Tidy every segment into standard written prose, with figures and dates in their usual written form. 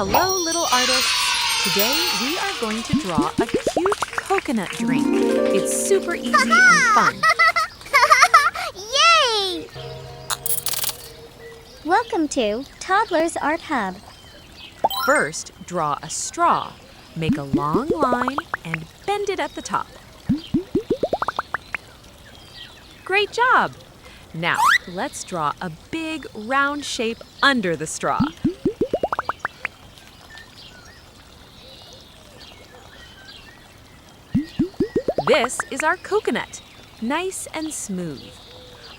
Hello, little artists. Today we are going to draw a cute coconut drink. It's super easy and fun. Yay! Welcome to Toddlers Art Hub. First, draw a straw. Make a long line and bend it at the top. Great job! Now, let's draw a big round shape under the straw. This is our coconut, nice and smooth.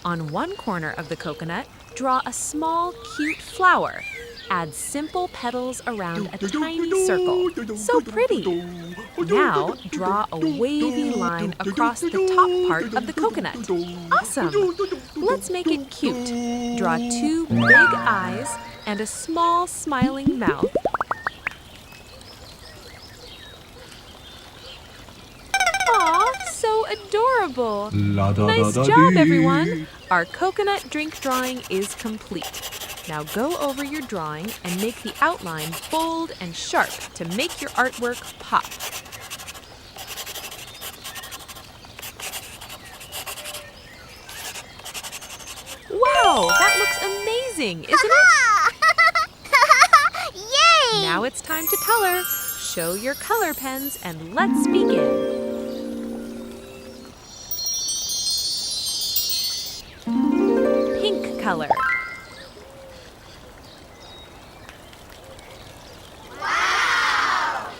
On one corner of the coconut, draw a small, cute flower. Add simple petals around a tiny circle. So pretty! Now, draw a wavy line across the top part of the coconut. Awesome! Let's make it cute. Draw two big eyes and a small smiling mouth. Aw, so adorable! Nice job, everyone! Our coconut drink drawing is complete. Now go over your drawing and make the outline bold and sharp to make your artwork pop. Wow, that looks amazing, isn't it? Yay! Now it's time to color. Show your color pens and let's begin. Pink color. Wow!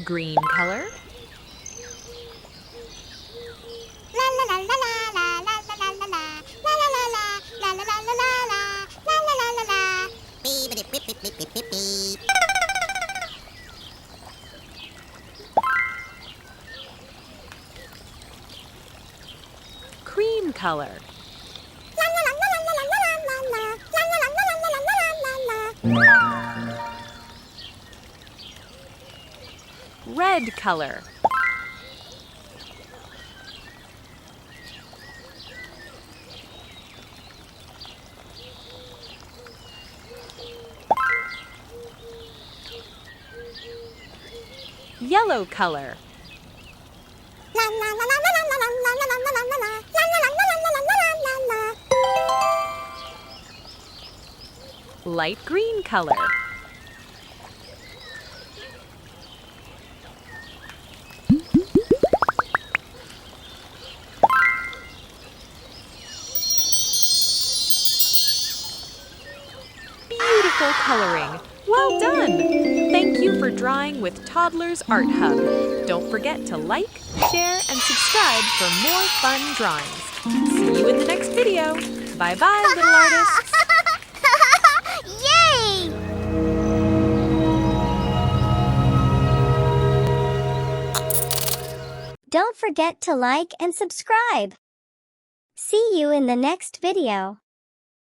Green color. La la la la la la la la la la la la la la la la la la la. Beep beep beep beep beep beep beep. Cream color. Red color. Yellow color. Light green color. Beautiful coloring. Well done! Thank you for drawing with Toddlers Art Hub. Don't forget to like, share, and subscribe for more fun drawings. See you in the next video. Bye-bye, little artists. Yay! Don't forget to like and subscribe. See you in the next video.